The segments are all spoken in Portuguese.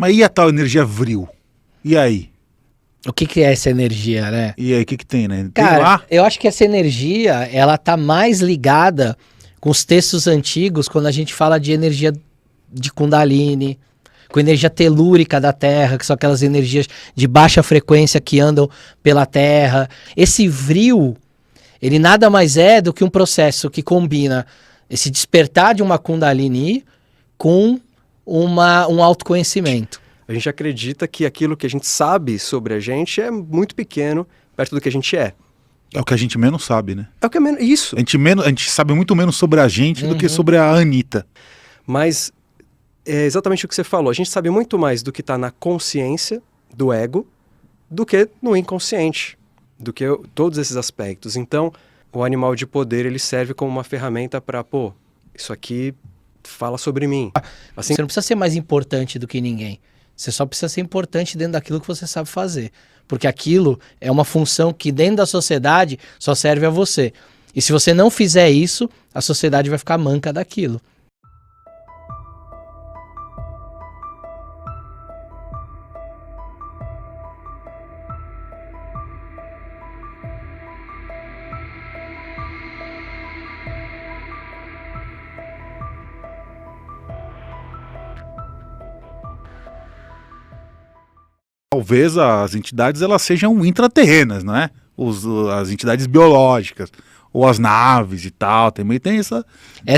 Mas e a tal energia vril? E aí? O que é essa energia, né? E aí, o que tem, né? Tem Cara, lá? eu acho que essa energia, ela tá mais ligada com os textos antigos, quando a gente fala de energia de Kundalini, com energia telúrica da Terra, que são aquelas energias de baixa frequência que andam pela Terra. Esse vril, ele nada mais é do que um processo que combina esse despertar de uma Kundalini com um autoconhecimento. A gente acredita que aquilo que a gente sabe sobre a gente é muito pequeno perto do que a gente é. É o que a gente menos sabe, né? É o que é menos. Isso. A gente sabe muito menos sobre a gente do que sobre a Anitta. Mas é exatamente o que você falou. A gente sabe muito mais do que está na consciência do ego do que no inconsciente, do que todos esses aspectos. Então, o animal de poder, ele serve como uma ferramenta para, isso aqui fala sobre mim. Assim, Você não precisa ser mais importante do que ninguém. Você só precisa ser importante dentro daquilo que você sabe fazer. Porque aquilo é uma função que dentro da sociedade só serve a você. E se você não fizer isso, a sociedade vai ficar manca daquilo. Talvez as entidades elas sejam intraterrenas, não é? As entidades biológicas, ou as naves e tal, também tem essa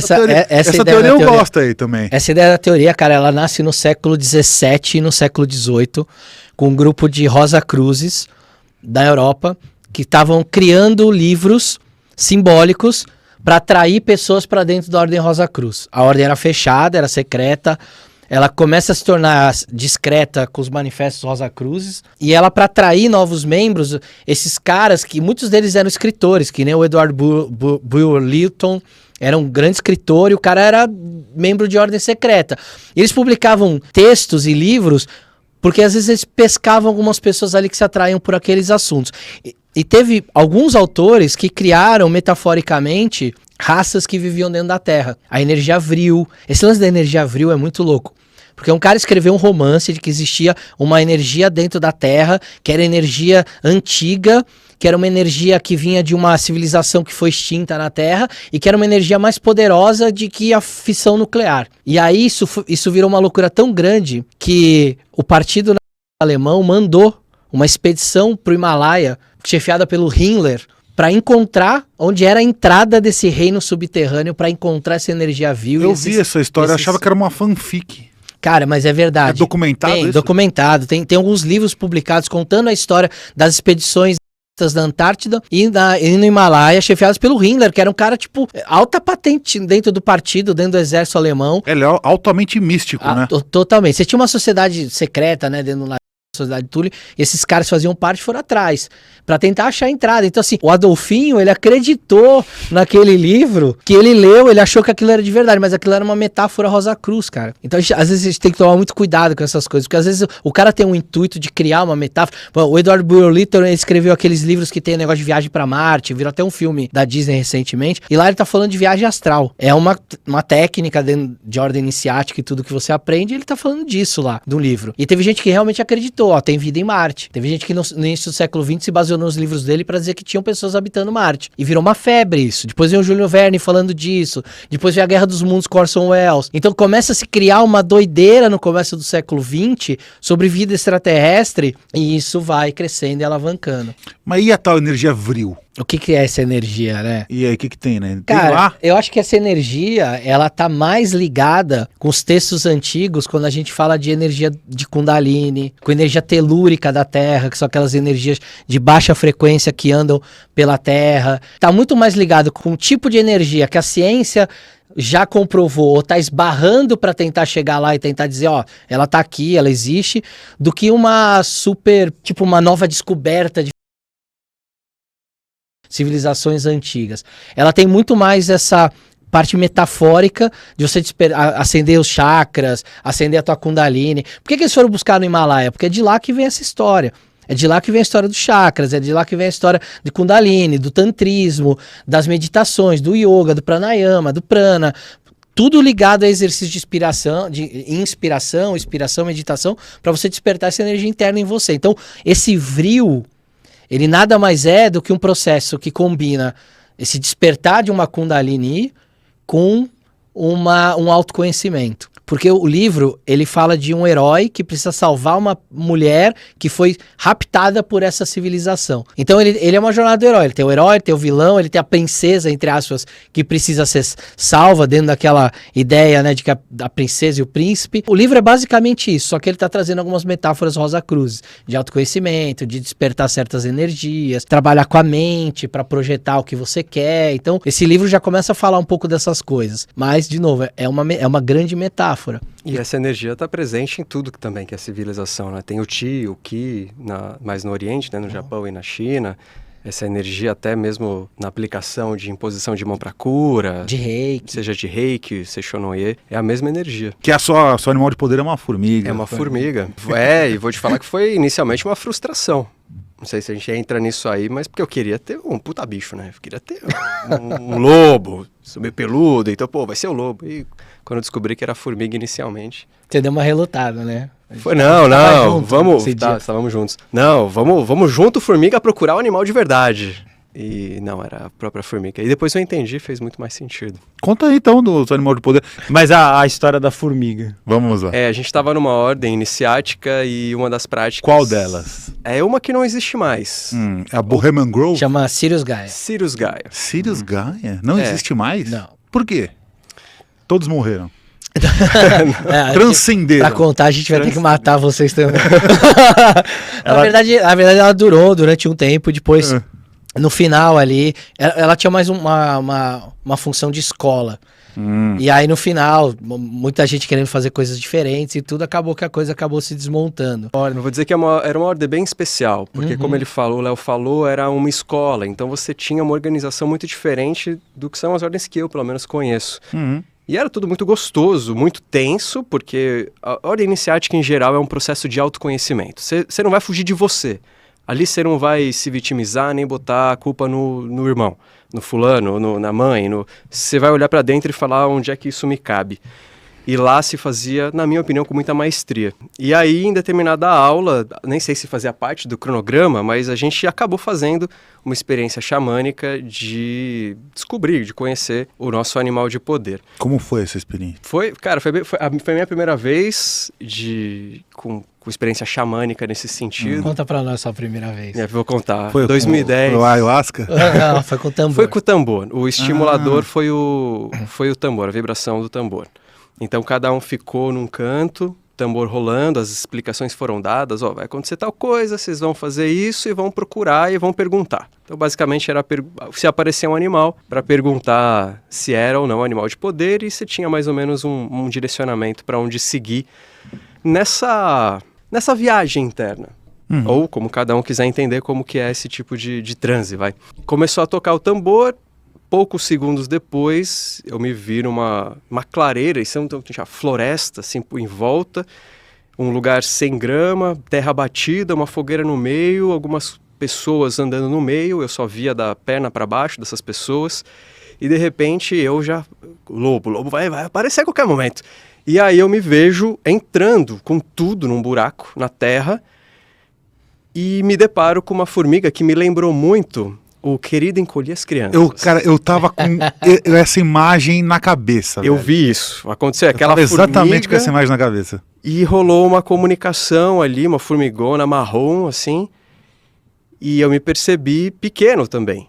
teoria. Essa teoria eu gosto aí também. Essa ideia da teoria, cara, ela nasce no século XVII e no século XVIII, com um grupo de Rosacruzes da Europa, que estavam criando livros simbólicos para atrair pessoas para dentro da Ordem Rosacruz. A ordem era fechada, era secreta. Ela começa a se tornar discreta com os manifestos Rosacruzes, e ela, para atrair novos membros, esses caras, que muitos deles eram escritores, que nem o Edward Bulwer Lytton, era um grande escritor, e o cara era membro de ordem secreta. E eles publicavam textos e livros, porque às vezes eles pescavam algumas pessoas ali que se atraíam por aqueles assuntos. E teve alguns autores que criaram, metaforicamente, raças que viviam dentro da Terra. A energia vril. Esse lance da energia vril é muito louco. Porque um cara escreveu um romance de que existia uma energia dentro da Terra, que era energia antiga, que era uma energia que vinha de uma civilização que foi extinta na Terra, e que era uma energia mais poderosa de que a fissão nuclear. E aí isso virou uma loucura tão grande que o partido alemão mandou uma expedição para o Himalaia, chefiada pelo Himmler, para encontrar onde era a entrada desse reino subterrâneo, para encontrar essa energia viva. Eu vi essa história, eu achava que era uma fanfic. Cara, mas é verdade. É documentado isso? Documentado. Tem alguns livros publicados contando a história das expedições da Antártida e no Himalaia, chefiados pelo Himmler, que era um cara, tipo, alta patente dentro do partido, dentro do exército alemão. Ele é altamente místico, né? Totalmente. Você tinha uma sociedade secreta, né, dentro da sociedade Thule, e esses caras faziam parte e foram atrás, pra tentar achar a entrada. Então, assim, o Adolfinho, ele acreditou naquele livro, que ele leu, ele achou que aquilo era de verdade, mas aquilo era uma metáfora Rosacruz, cara. Então, às vezes, a gente tem que tomar muito cuidado com essas coisas, porque às vezes o cara tem um intuito de criar uma metáfora. Bom, o Edward Bulwer Lytton, ele escreveu aqueles livros que tem negócio de viagem pra Marte, virou até um filme da Disney recentemente, e lá ele tá falando de viagem astral. É uma técnica de ordem iniciática e tudo que você aprende, e ele tá falando disso lá, do livro. E teve gente que realmente acreditou, tem vida em Marte. Teve gente que no início do século XX se baseou nos livros dele para dizer que tinham pessoas habitando Marte. E virou uma febre isso. Depois veio o Júlio Verne falando disso. Depois veio a Guerra dos Mundos com Orson Welles. Então começa a se criar uma doideira no começo do século XX sobre vida extraterrestre, e isso vai crescendo e alavancando. Mas e a tal energia vril? O que é essa energia, né? E aí, o que tem, né? Cara, tem lá? eu acho que essa energia, ela tá mais ligada com os textos antigos, quando a gente fala de energia de Kundalini, com energia telúrica da Terra, que são aquelas energias de baixa frequência que andam pela Terra. Tá muito mais ligado com o tipo de energia que a ciência já comprovou, ou está esbarrando para tentar chegar lá e tentar dizer, ó, ela tá aqui, ela existe, do que uma tipo uma nova descoberta de civilizações antigas. Ela tem muito mais essa parte metafórica de você acender os chakras, acender a tua Kundalini. Por que eles foram buscar no Himalaia? Porque é de lá que vem essa história. É de lá que vem a história dos chakras, é de lá que vem a história de Kundalini, do tantrismo, das meditações, do yoga, do pranayama, do prana. tudo ligado a exercício de inspiração, meditação, para você despertar essa energia interna em você. Então, esse vril, ele nada mais é do que um processo que combina esse despertar de uma Kundalini com um autoconhecimento. Porque o livro, ele fala de um herói que precisa salvar uma mulher que foi raptada por essa civilização. Então ele é uma jornada do herói. Ele tem o herói, tem o vilão, ele tem a princesa, entre aspas, que precisa ser salva dentro daquela ideia, né, de que a princesa e o príncipe. O livro é basicamente isso, só que ele está trazendo algumas metáforas Rosa Cruz, de autoconhecimento, de despertar certas energias, trabalhar com a mente para projetar o que você quer. Então, esse livro já começa a falar um pouco dessas coisas. Mas, de novo, é uma grande metáfora. E essa energia está presente em tudo que também que é civilização, né? Tem o Qi, o Qi, mais no Oriente, né? No Japão e na China. Essa energia até mesmo na aplicação de imposição de mão para cura. De Reiki. Seja de Reiki, Seishonoye, é a mesma energia. Que seu animal de poder é uma formiga. É uma formiga. E vou te falar que foi inicialmente uma frustração. Não sei se a gente entra nisso aí, mas porque eu queria ter um puta bicho, né? Eu queria ter um lobo, sou meio peludo, então, vai ser o lobo. E quando eu descobri que era formiga inicialmente... Você deu uma relutada, né? Estávamos juntos. Não, vamos junto, formiga, procurar o animal de verdade. E não, era a própria formiga. E depois eu entendi, fez muito mais sentido. Conta aí então do animal de poder. Mas a história da formiga. Vamos lá. A gente estava numa ordem iniciática e uma das práticas... Qual delas? É uma que não existe mais. É a Bohemian Grove? Chama Sirius Gaia. Sirius Gaia. Sirius Gaia? Não existe mais? Não. Por quê? Todos morreram. Transcenderam. Pra contar, a gente vai ter que matar vocês também. Na verdade, ela durou durante um tempo, depois... No final ali, ela tinha mais uma função de escola. E aí no final, muita gente querendo fazer coisas diferentes e tudo, acabou que a coisa acabou se desmontando. Eu vou dizer que era uma ordem bem especial, porque como o Léo falou, era uma escola, então você tinha uma organização muito diferente do que são as ordens que eu, pelo menos, conheço. E era tudo muito gostoso, muito tenso, porque a ordem iniciática, em geral, é um processo de autoconhecimento. Você não vai fugir de você. Ali você não vai se vitimizar nem botar a culpa no irmão, no fulano, na mãe. Você vai olhar para dentro e falar onde é que isso me cabe. E lá se fazia, na minha opinião, com muita maestria. E aí, em determinada aula, nem sei se fazia parte do cronograma, mas a gente acabou fazendo uma experiência xamânica de descobrir, de conhecer o nosso animal de poder. Como foi essa experiência? Foi a minha primeira vez com experiência xamânica nesse sentido. Conta pra nós a primeira vez. Vou contar. Foi 2010. Foi o ayahuasca? Não, foi com o tambor. Foi com o tambor. O estimulador foi o tambor, a vibração do tambor. Então cada um ficou num canto, tambor rolando, as explicações foram dadas, vai acontecer tal coisa, vocês vão fazer isso e vão procurar e vão perguntar. Então basicamente era se aparecer um animal, para perguntar se era ou não um animal de poder e se tinha mais ou menos um direcionamento para onde seguir nessa viagem interna. Ou como cada um quiser entender como que é esse tipo de transe, vai. Começou a tocar o tambor. Poucos segundos depois, eu me vi numa clareira, e tinha floresta assim, em volta, um lugar sem grama, terra batida, uma fogueira no meio, algumas pessoas andando no meio, eu só via da perna para baixo dessas pessoas, e de repente o lobo vai aparecer a qualquer momento. E aí eu me vejo entrando com tudo num buraco na terra, e me deparo com uma formiga que me lembrou muito... O Querido Encolher as Crianças. Eu tava com essa imagem na cabeça. Eu vi isso. Aconteceu aquela formiga. Exatamente com essa imagem na cabeça. E rolou uma comunicação ali, uma formigona marrom, assim. E eu me percebi pequeno também.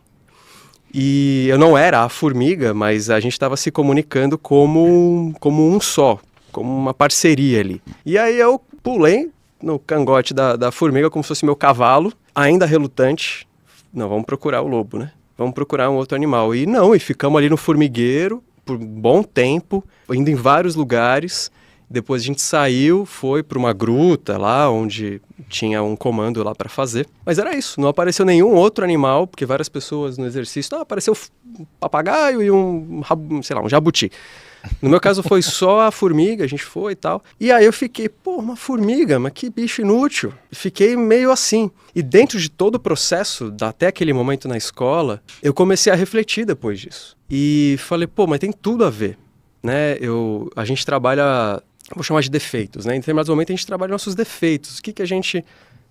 E eu não era a formiga, mas a gente estava se comunicando como um só, como uma parceria ali. E aí eu pulei no cangote da formiga como se fosse meu cavalo, ainda relutante. Não, vamos procurar o lobo, né? Vamos procurar um outro animal. E ficamos ali no formigueiro por um bom tempo, indo em vários lugares. Depois a gente saiu, foi para uma gruta lá, onde tinha um comando lá para fazer. Mas era isso, não apareceu nenhum outro animal, porque várias pessoas no exercício, apareceu um papagaio e um jabuti. No meu caso foi só a formiga, a gente foi e tal. E aí eu fiquei, uma formiga, mas que bicho inútil. Fiquei meio assim. E dentro de todo o processo, até aquele momento na escola, eu comecei a refletir depois disso. E falei, mas tem tudo a ver. né, a gente trabalha, vou chamar de defeitos, né? Em determinados momentos a gente trabalha nossos defeitos. O que a gente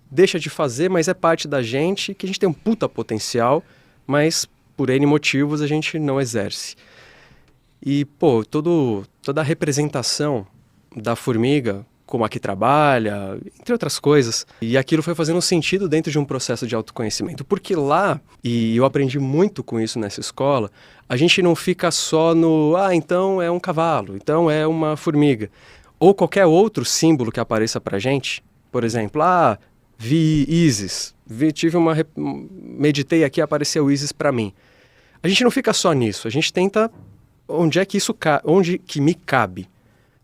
deixa de fazer, mas é parte da gente, que a gente tem um puta potencial, mas por N motivos a gente não exerce. E, pô, toda a representação da formiga, como aqui trabalha, entre outras coisas, e aquilo foi fazendo sentido dentro de um processo de autoconhecimento. Porque lá, e eu aprendi muito com isso nessa escola, a gente não fica só no, então é um cavalo, então é uma formiga. Ou qualquer outro símbolo que apareça pra gente, por exemplo, vi Isis, meditei aqui, apareceu Isis para mim. A gente não fica só nisso, a gente tenta onde que me cabe.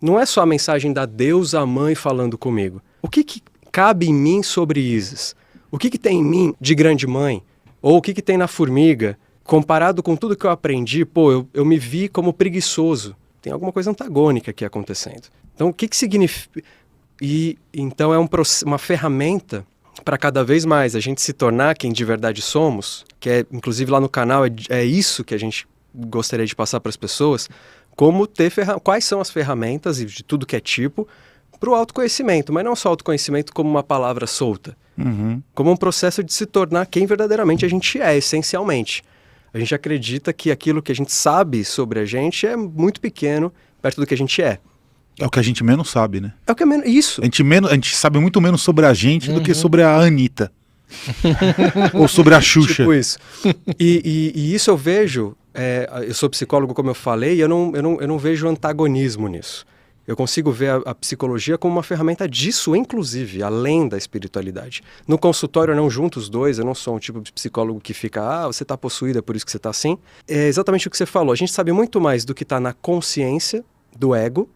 Não é só a mensagem da deusa mãe falando comigo. O que cabe em mim sobre Isis? O que tem em mim de grande mãe? Ou o que tem na formiga? Comparado com tudo que eu aprendi, eu me vi como preguiçoso. Tem alguma coisa antagônica aqui acontecendo. Então, o que significa... Então, é uma ferramenta para cada vez mais a gente se tornar quem de verdade somos, que é, inclusive lá no canal, é isso que a gente gostaria de passar para as pessoas, como quais são as ferramentas, e de tudo que é tipo, para o autoconhecimento, mas não só autoconhecimento como uma palavra solta, como um processo de se tornar quem verdadeiramente a gente é, essencialmente. A gente acredita que aquilo que a gente sabe sobre a gente é muito pequeno perto do que a gente é. É o que a gente menos sabe, né? É o que é menos... Isso. A gente sabe muito menos sobre a gente do que sobre a Anitta. Ou sobre a Xuxa. Tipo isso. E isso eu vejo... eu sou psicólogo, como eu falei, e eu não vejo antagonismo nisso. Eu consigo ver a psicologia como uma ferramenta disso, inclusive, além da espiritualidade. No consultório, eu não junto os dois, eu não sou um tipo de psicólogo que fica, você está possuída, por isso que você está assim. É exatamente o que você falou. A gente sabe muito mais do que está na consciência do ego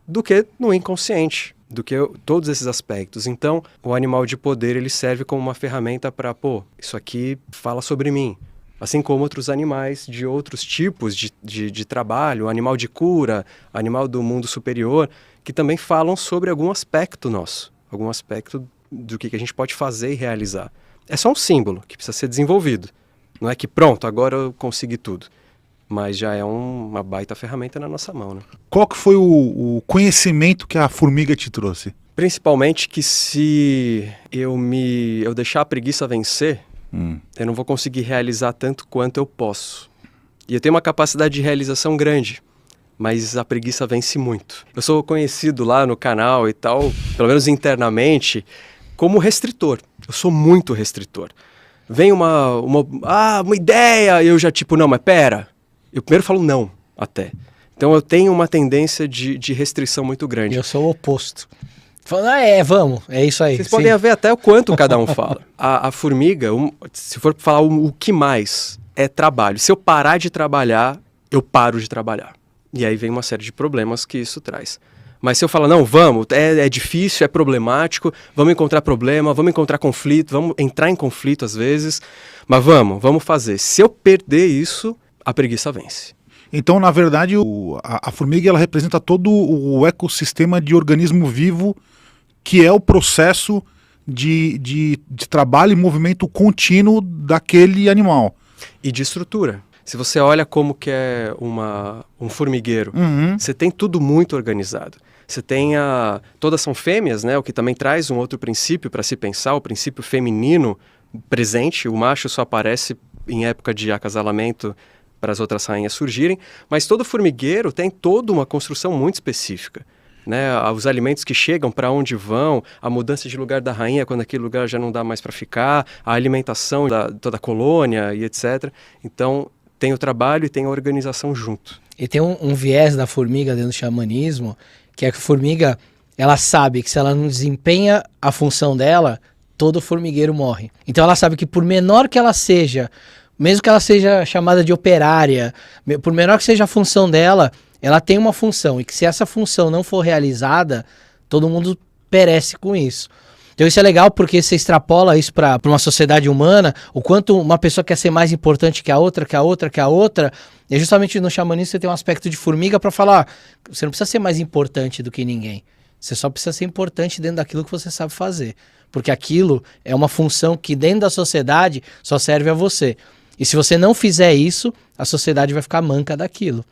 do que no inconsciente, do que todos esses aspectos. Então, o animal de poder, ele serve como uma ferramenta para, isso aqui fala sobre mim. Assim como outros animais de outros tipos de trabalho, animal de cura, animal do mundo superior, que também falam sobre algum aspecto nosso, algum aspecto do que a gente pode fazer e realizar. É só um símbolo que precisa ser desenvolvido. Não é que pronto, agora eu consegui tudo. Mas já é uma baita ferramenta na nossa mão, né? Qual que foi o conhecimento que a formiga te trouxe? Principalmente que se eu deixar a preguiça vencer, eu não vou conseguir realizar tanto quanto eu posso. E eu tenho uma capacidade de realização grande, mas a preguiça vence muito. Eu sou conhecido lá no canal e tal, pelo menos internamente, como restritor. Eu sou muito restritor. Vem uma ideia, e eu já não, mas pera. Eu primeiro falo não, até. Então eu tenho uma tendência de restrição muito grande. Eu sou o oposto. Falando, vamos, é isso aí. Vocês podem ver até o quanto cada um fala. A formiga, se for falar o que mais, é trabalho. Se eu parar de trabalhar, eu paro de trabalhar. E aí vem uma série de problemas que isso traz. Mas se eu falar, não, vamos, é difícil, é problemático, vamos encontrar problema, vamos encontrar conflito, vamos entrar em conflito às vezes, mas vamos fazer. Se eu perder isso, a preguiça vence. Então, na verdade, a formiga ela representa todo o ecossistema de organismo vivo, que é o processo de trabalho e movimento contínuo daquele animal. E de estrutura. Se você olha como que é um formigueiro, você tem tudo muito organizado. Você tem todas são fêmeas, né? O que também traz um outro princípio para se pensar, o princípio feminino presente. O macho só aparece em época de acasalamento para as outras rainhas surgirem, mas todo formigueiro tem toda uma construção muito específica. Né? Os alimentos que chegam, para onde vão, a mudança de lugar da rainha quando aquele lugar já não dá mais para ficar, a alimentação da toda a colônia e etc. Então, tem o trabalho e tem a organização junto. E tem um viés da formiga dentro do xamanismo, que é que a formiga, ela sabe que se ela não desempenha a função dela, todo formigueiro morre. Então ela sabe que por menor que ela seja, mesmo que ela seja chamada de operária, por menor que seja a função dela, ela tem uma função, e que se essa função não for realizada, todo mundo perece com isso. Então isso é legal porque você extrapola isso para uma sociedade humana, o quanto uma pessoa quer ser mais importante que a outra, e justamente no xamanismo você tem um aspecto de formiga para falar, você não precisa ser mais importante do que ninguém, você só precisa ser importante dentro daquilo que você sabe fazer, porque aquilo é uma função que dentro da sociedade só serve a você. E se você não fizer isso, a sociedade vai ficar manca daquilo.